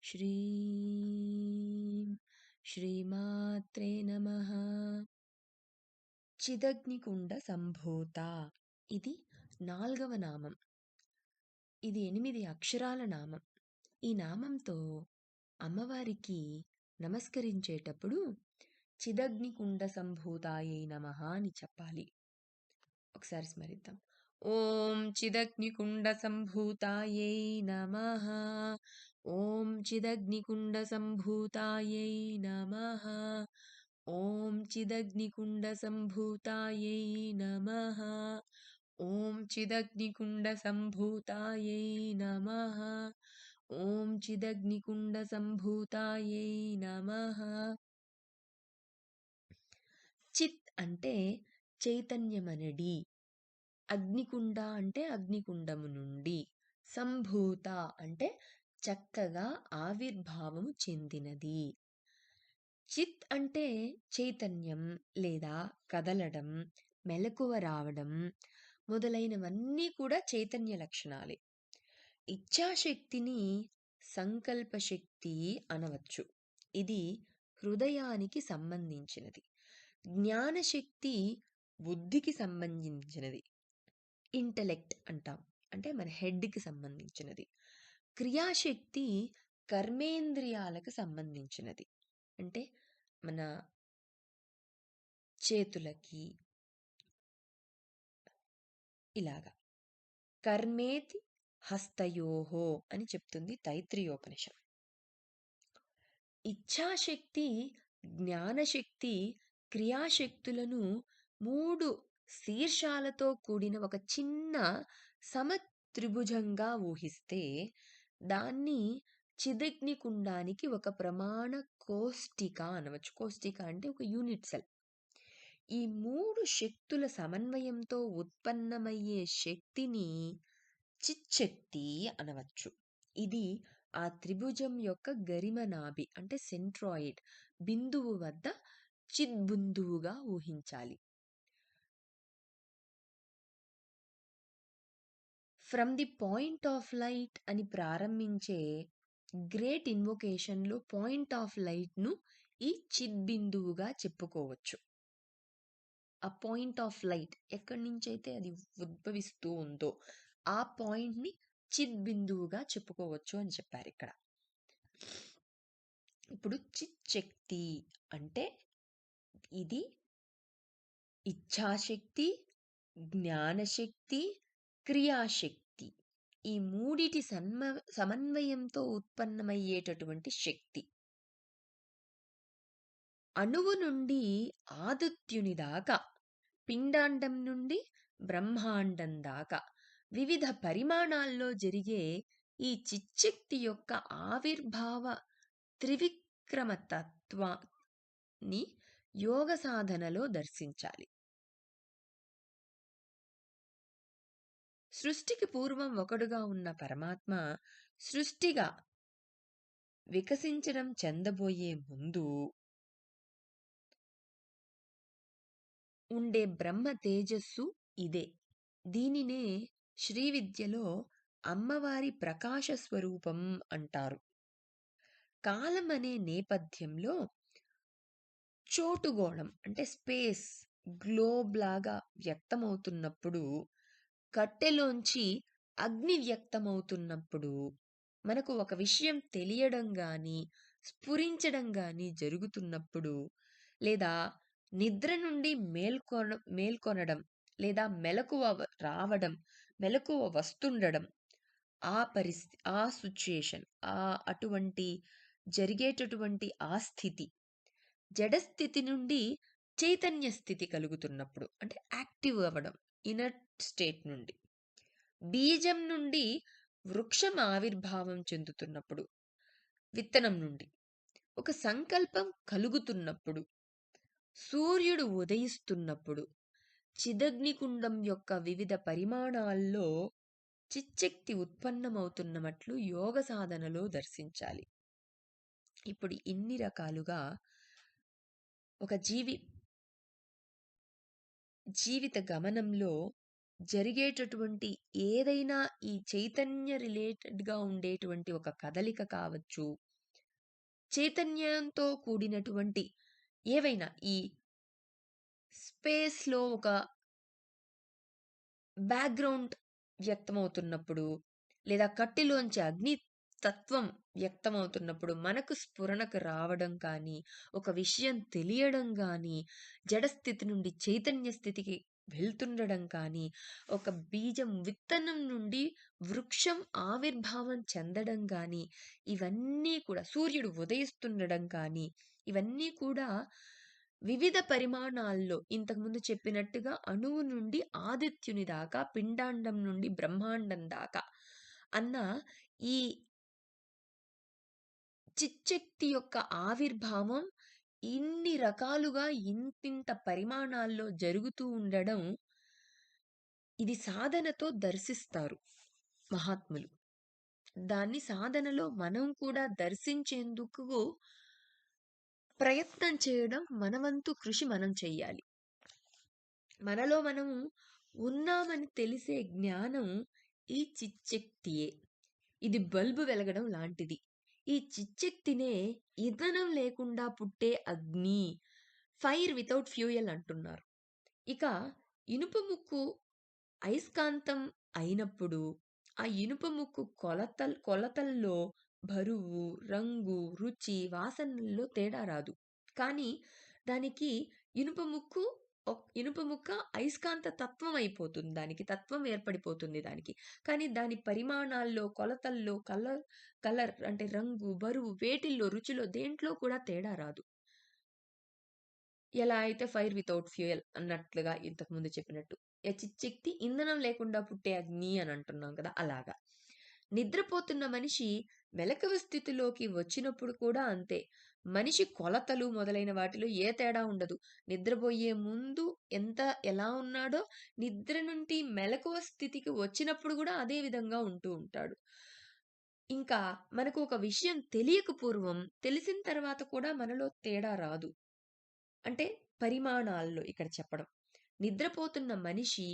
శ్రీం శ్రీమాత్రే నమః. చిదగ్నికుండ సంభూత, ఇది 4వ నామం. ఇది 8 అక్షరాల నామం. ఈ నామంతో అమ్మవారికి నమస్కరించేటప్పుడు చిదగ్నికుండ సంభూతాయై నమః అని చెప్పాలి. ఒకసారి స్మరిద్దాం. ఓం చిదగ్నికుండ సంభూతాయై నమః. ఓం చిదగ్నికుండ సంభూతాయై నమః. ఓం చిదగ్నికుండ సంభూతాయై నమః. ఓం చిదగ్నికుండ సంభూతాయై నమః. ఓం చిదగ్నికుండ సంభూతాయై నమః. చిత్ అంటే చైతన్యమనడి, అగ్నికుండ అంటే అగ్నికుండము నుండి, సంభూత అంటే చక్కగా ఆవిర్భావము చెందినది. చిత్ అంటే చైతన్యం లేదా కదలడం, మెలకువ రావడం మొదలైనవన్నీ కూడా చైతన్య లక్షణాలే. ఇచ్ఛాశక్తిని సంకల్పశక్తి అనవచ్చు. ఇది హృదయానికి సంబంధించినది. జ్ఞానశక్తి బుద్ధికి సంబంధించినది, ఇంటెలెక్ట్ అంటాం, అంటే మన హెడ్కి సంబంధించినది. క్రియాశక్తి కర్మేంద్రియాలకు సంబంధించినది, అంటే మన చేతులకి ఇలాగా. కర్మేతి హస్తయోహో అని చెప్తుంది తైత్రీయోపనిషత్. ఇచ్ఛాశక్తి, జ్ఞానశక్తి, క్రియాశక్తులను 3 శీర్షాలతో కూడిన ఒక చిన్న సమత్రిభుజంగా ఊహిస్తే దాన్ని చిదగ్నికుండానికి ఒక ప్రమాణ కోష్టిక అనవచ్చు. కోష్టిక అంటే ఒక యూనిట్ సెల్. ఈ 3 శక్తుల సమన్వయంతో ఉత్పన్నమయ్యే శక్తిని చిచ్చక్తి అనవచ్చు. ఇది ఆ త్రిభుజం యొక్క గరిమ నాభి అంటే సెంట్రాయిడ్ బిందువు వద్ద చిద్బిందువుగా ఊహించాలి. From the point of light అని ప్రారంభించే గ్రేట్ ఇన్వొకేషన్లో పాయింట్ ఆఫ్ లైట్ను ఈ చిద్బిందువుగా చెప్పుకోవచ్చు. ఆ పాయింట్ ఆఫ్ లైట్ ఎక్కడి నుంచి అయితే అది ఉద్భవిస్తూ ఉందో ఆ పాయింట్ని చిద్బిందువుగా చెప్పుకోవచ్చు అని చెప్పారు ఇక్కడ. ఇప్పుడు చిచ్చక్తి అంటే ఇది ఇచ్ఛాశక్తి, జ్ఞానశక్తి, క్రియాశక్తి ఈ 3 సమన్వయంతో ఉత్పన్నమయ్యేటటువంటి శక్తి. అణువు నుండి ఆదిత్యుని దాకా, పిండాండం నుండి బ్రహ్మాండం దాకా వివిధ పరిమాణాల్లో జరిగే ఈ చిచ్చక్తి యొక్క ఆవిర్భావ త్రివిక్రమతత్వాన్ని యోగ సాధనలో దర్శించాలి. సృష్టికి పూర్వం ఒకడుగా ఉన్న పరమాత్మ సృష్టిగా వికసించడం చెందబోయే ముందు ఉండే బ్రహ్మ తేజస్సు ఇదే. దీనినే శ్రీ విద్యలో అమ్మవారి ప్రకాశ స్వరూపం అంటారు. కాలం అనే నేపథ్యంలో చోటుగోళం అంటే స్పేస్ గ్లోబ్ లాగా వ్యక్తమవుతున్నప్పుడు, కట్టెలోంచి అగ్ని వ్యక్తమవుతున్నప్పుడు మనకు ఒక విషయం తెలియడం కానీ స్ఫురించడం కానీ జరుగుతున్నప్పుడు, లేదా నిద్ర నుండి మేల్కొనడం లేదా మెలకువ రావడం, మెలకువ వస్తుండడం, ఆ పరిస్థితి, ఆ సిచ్యుయేషన్, అటువంటి జరిగేటటువంటి ఆ స్థితి, జడస్థితి నుండి చైతన్య స్థితి కలుగుతున్నప్పుడు అంటే యాక్టివ్ అవ్వడం, ఇనర్ట్ స్టేట్ నుండి, బీజం నుండి వృక్షం ఆవిర్భావం చెందుతున్నప్పుడు, విత్తనం నుండి ఒక సంకల్పం కలుగుతున్నప్పుడు, సూర్యుడు ఉదయిస్తున్నప్పుడు, చిదగ్నికుండం యొక్క వివిధ పరిమాణాల్లో చిచ్చక్తి ఉత్పన్నమవుతున్నట్లు యోగ సాధనలో దర్శించాలి. ఇప్పుడు ఇన్ని రకాలుగా ఒక జీవిత గమనంలో జరిగేటటువంటి ఏదైనా ఈ చైతన్య రిలేటెడ్గా ఉండేటువంటి ఒక కదలిక కావచ్చు, చైతన్యంతో కూడినటువంటి ఏవైనా ఈ స్పేస్‌లో ఒక బ్యాక్‌గ్రౌండ్ వ్యక్తమవుతున్నప్పుడు, లేదా కట్టెలోంచి అగ్ని తత్వం వ్యక్తమవుతున్నప్పుడు, మనకు స్ఫురణకు రావడం కానీ, ఒక విషయం తెలియడం గానీ, జడస్థితి నుండి చైతన్య స్థితికి వెళ్తుండడం కానీ, ఒక బీజం విత్తనం నుండి వృక్షం ఆవిర్భావం చెందడం గానీ, ఇవన్నీ కూడా సూర్యుడు ఉదయిస్తుండడం కానీ, ఇవన్నీ కూడా వివిధ పరిమాణాల్లో ఇంతకుముందు చెప్పినట్టుగా అణువు నుండి ఆదిత్యుని దాకా, పిండాండం నుండి బ్రహ్మాండం దాకా అన్న ఈ చిచ్చక్తి యొక్క ఆవిర్భావం ఇన్ని రకాలుగా ఇంతింత పరిమాణాల్లో జరుగుతూ ఉండడం, ఇది సాధనతో దర్శిస్తారు మహాత్ములు. దాన్ని సాధనలో మనం కూడా దర్శించేందుకు ప్రయత్నం చేయడం, మన వంతు కృషి మనం చెయ్యాలి. మనలో మనము ఉన్నామని తెలిసే జ్ఞానం ఈ చిచ్చక్తియే. ఇది బల్బు వెలగడం లాంటిది. ఈ చిచ్చక్తినే ఇంధనం లేకుండా పుట్టే అగ్ని, ఫైర్ వితౌట్ ఫ్యూయల్ అంటున్నారు. ఇక ఇనుప ముక్కు అయస్కాంతం అయినప్పుడు, ఆ ఇనుప ముక్కు కొలతల్లో బరువు, రంగు, రుచి, వాసనల్లో తేడా రాదు. కానీ దానికి ఇనుప ముక్కు ఇనుప ముక్క అయస్కాంత తత్వం అయిపోతుంది. దానికి తత్వం ఏర్పడిపోతుంది దానికి. కానీ దాని పరిమాణాల్లో, కొలతల్లో, కలర్ కలర్ అంటే రంగు, బరువు, వేటిల్లో, రుచిలో దేంట్లో కూడా తేడా రాదు. ఎలా అయితే ఫైర్ వితౌట్ ఫ్యూయల్ అన్నట్లుగా ఇంతకుముందు చెప్పినట్టు. చిచ్చక్తి ఇంధనం లేకుండా పుట్టే అగ్ని అని అంటున్నాం కదా! అలాగా. నిద్రపోతున్న మనిషి మెలకువ స్థితిలోకి వచ్చినప్పుడు కూడా అంతే. మనిషి కొలతలు మొదలైన వాటిలో ఏ తేడా ఉండదు. నిద్రపోయే ముందు ఎలా ఉన్నాడో, నిద్ర నుండి మెలకువ స్థితికి వచ్చినప్పుడు కూడా అదే విధంగా ఉంటూ ఉంటాడు. ఇంకా మనకు ఒక విషయం తెలియక పూర్వం, తెలిసిన తర్వాత కూడా మనలో తేడా రాదు. అంటే పరిమాణాల్లో ఇక్కడ చెప్పడం. నిద్రపోతున్న మనిషి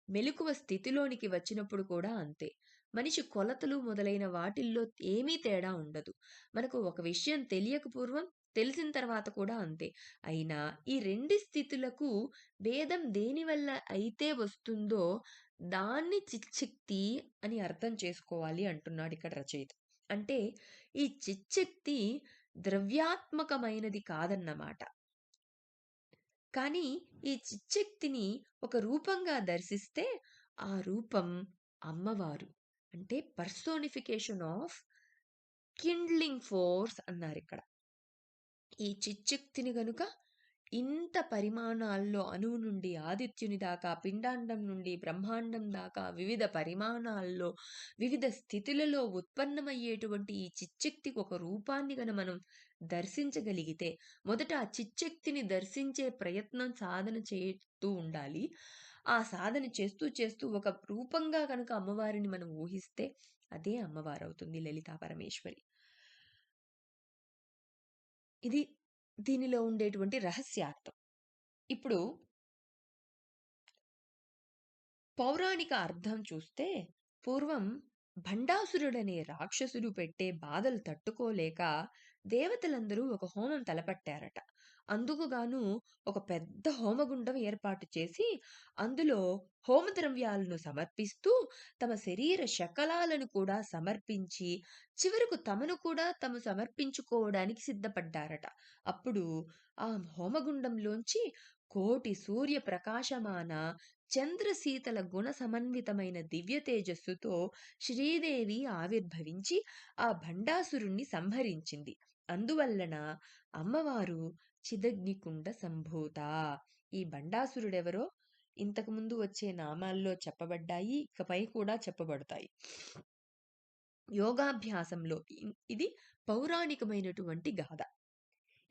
మెలకువ స్థితిలోనికి వచ్చినప్పుడు కూడా అంతే. మనిషి కొలతలు మొదలైన వాటిల్లో ఏమీ తేడా ఉండదు. మనకు ఒక విషయం తెలియక పూర్వం, తెలిసిన తర్వాత కూడా అంతే. అయినా ఈ రెండు స్థితులకు భేదం దేనివల్ల అయితే వస్తుందో దాన్ని చిచ్చక్తి అని అర్థం చేసుకోవాలి అంటున్నాడు ఇక్కడ రచయిత. అంటే ఈ చిచ్చక్తి ద్రవ్యాత్మకమైనది కాదన్నమాట. కానీ ఈ చిచ్చక్తిని ఒక రూపంగా దర్శిస్తే ఆ రూపం అమ్మవారు. అంటే పర్సోనిఫికేషన్ ఆఫ్ కిండ్లింగ్ ఫోర్స్ అన్నారిక్కడ. ఈ చిచ్చక్తిని గనుక ఇంత పరిమాణాల్లో అణువు నుండి ఆదిత్యుని దాకా, పిండాండం నుండి బ్రహ్మాండం దాకా వివిధ పరిమాణాల్లో, వివిధ స్థితులలో ఉత్పన్నమయ్యేటువంటి ఈ చిచ్చక్తికి ఒక రూపాన్ని మనం దర్శించగలిగితే, మొదట ఆ చిచ్చక్తిని దర్శించే ప్రయత్నం సాధన చేస్తూ ఉండాలి. ఆ సాధన చేస్తూ చేస్తూ ఒక రూపంగా కనుక అమ్మవారిని మనం ఊహిస్తే అదే అమ్మవారవుతుంది లలితా పరమేశ్వరి. ఇది దీనిలో ఉండేటువంటి రహస్యార్థం. ఇప్పుడు పౌరాణిక అర్థం చూస్తే, పూర్వం భండాసురుడనే రాక్షసుడు పెట్టే బాధలు తట్టుకోలేక దేవతలందరూ ఒక హోమం తలపట్టారట. అందుకుగాను ఒక పెద్ద హోమగుండం ఏర్పాటు చేసి, అందులో హోమద్రవ్యాలను సమర్పిస్తూ, తమ శరీర శకలాలను కూడా సమర్పించి, చివరకు తమను కూడా తాము సమర్పించుకోవడానికి సిద్ధపడ్డారట. అప్పుడు ఆ హోమగుండంలోంచి కోటి సూర్య ప్రకాశమాన చంద్రశీతల గుణ సమన్వితమైన దివ్య తేజస్సుతో శ్రీదేవి ఆవిర్భవించి ఆ భండాసురుణ్ణి సంహరించింది. అందువల్లన అమ్మవారు చిదగ్నికుండ సంభూత. ఈ భండాసురుడెవరో ఇంతకుముందు వచ్చే నామాల్లో చెప్పబడ్డాయి, ఇకపై కూడా చెప్పబడతాయి. యోగాభ్యాసంలో ఇది పౌరాణికమైనటువంటి గాథ.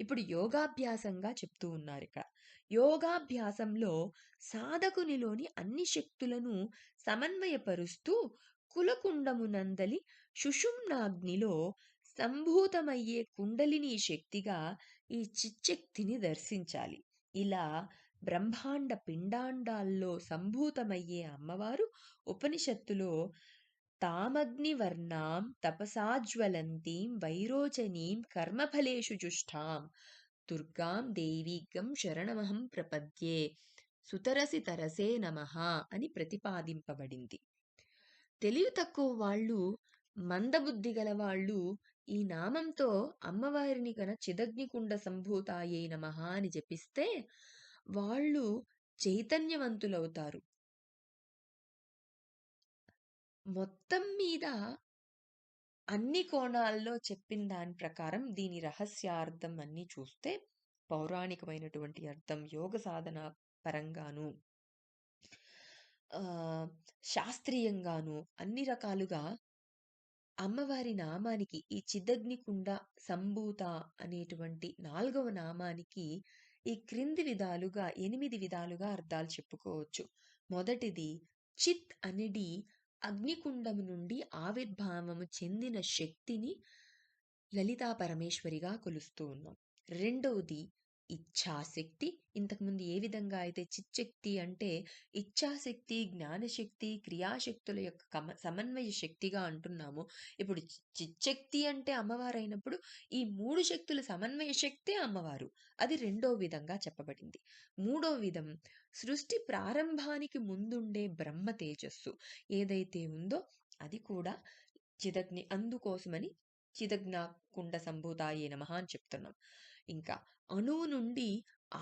ఇప్పుడు యోగాభ్యాసంగా చెప్తూ ఉన్నారిక్కడ. యోగాభ్యాసంలో సాధకునిలోని అన్ని శక్తులను సమన్వయపరుస్తూ కులకుండమునందలి సుషుమ్నాగ్నిలో సంభూతమయ్యే కుండలిని శక్తిగా ఈ చిచ్చక్తిని దర్శించాలి. ఇలా బ్రహ్మాండ పిండాండాల్లో సంభూతమయ్యే అమ్మవారు ఉపనిషత్తులో తామగ్నివర్ణాం తపసాజ్వలంతీం వైరోచనీం కర్మఫలేషు జుష్టాం దుర్గాం దేవీగం శరణమహం ప్రపద్యే సుతరసి తరసే నమః అని ప్రతిపాదింపబడింది. తెలివి తక్కువ వాళ్ళు, మందబుద్ధి గల వాళ్ళు ఈ నామంతో అమ్మవారిని చిదగ్నికుండ సంభూతాయే నమః అని జపిస్తే వాళ్ళు చైతన్యవంతులవుతారు. మొత్తం మీద అన్ని కోణాల్లో చెప్పిన దాని ప్రకారం దీని రహస్యార్థం అన్నీ చూస్తే పౌరాణికమైనటువంటి అర్థం, యోగ సాధన పరంగాను, శాస్త్రీయంగాను అన్ని రకాలుగా అమ్మవారి నామానికి ఈ చిదగ్నికుండ సంభూత అనేటువంటి 4వ నామానికి ఈ క్రింది విధాలుగా 8 విధాలుగా అర్థాలు చెప్పుకోవచ్చు. మొదటిది, చిత్ అనేది అగ్నికుండము నుండి ఆవిర్భావము చెందిన శక్తిని లలితా పరమేశ్వరిగా కొలుస్తూ ఉన్నాం. రెండవది ఇచ్ఛాశక్తి. ఇంతకుముందు ఏ విధంగా అయితే చిచ్చక్తి అంటే ఇచ్ఛాశక్తి, జ్ఞానశక్తి, క్రియాశక్తుల యొక్క సమన్వయ శక్తిగా అంటున్నాము. ఇప్పుడు చిచ్చక్తి అంటే అమ్మవారు అయినప్పుడు ఈ 3 శక్తుల సమన్వయ శక్తే అమ్మవారు. అది రెండో విధంగా చెప్పబడింది. మూడో విధం, సృష్టి ప్రారంభానికి ముందుండే బ్రహ్మ తేజస్సు ఏదైతే ఉందో అది కూడా చిదగ్ని, అందుకోసమని చిదగ్నకుండ సంభూతాయే నమః అని చెప్తున్నాం. ఇంకా అణువు నుండి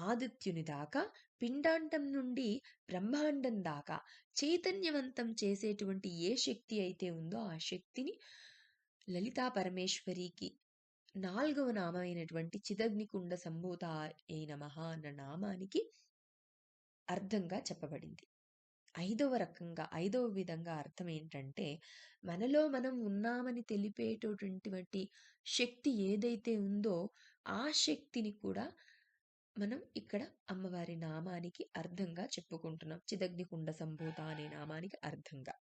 ఆదిత్యుని దాకా, పిండాండం నుండి బ్రహ్మాండం దాకా చైతన్యవంతం చేసేటువంటి ఏ శక్తి అయితే ఉందో ఆ శక్తిని లలితా పరమేశ్వరికి 4వ నామైనటువంటి చిదగ్నికుండ సంభూతాయే నమః అన్న నామానికి అర్థంగా చెప్పబడింది. ఐదవ విధంగా అర్థం ఏంటంటే, మనలో మనం ఉన్నామని తెలిపేటటువంటి శక్తి ఏదైతే ఉందో ఆ శక్తిని కూడా మనం ఇక్కడ అమ్మవారి నామానికి అర్థంగా చెప్పుకుంటున్నాం. చిదగ్నికుండ సంభూత అనే నామానికి అర్థంగా.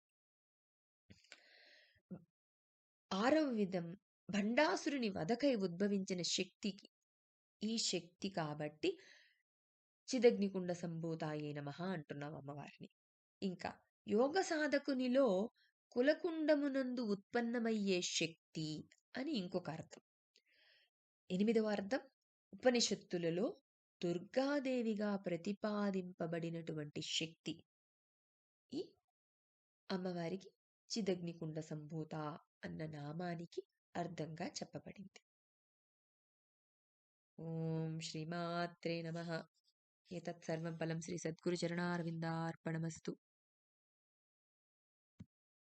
6వ విధం, భండాసురుని వధకై ఉద్భవించిన శక్తికి ఈ శక్తి కాబట్టి చిదగ్నికుండ సంభూతాయే నమః అంటున్నాం అమ్మవారిని. ఇంకా యోగ సాధకునిలో కులకుండమునందు ఉత్పన్నమయ్యే శక్తి అని ఇంకొక అర్థం. 8వ అర్థం, ఉపనిషత్తులలో దుర్గాదేవిగా ప్రతిపాదింపబడినటువంటి శక్తి ఈ అమ్మవారికి చిదగ్నికుండ సంభూత అన్న నామానికి అర్థంగా చెప్పబడింది. ఓం శ్రీమాత్రే నమః. ఏతత్ సర్వం ఫలం శ్రీ సద్గురు చరణారవిందార్పణమస్తు.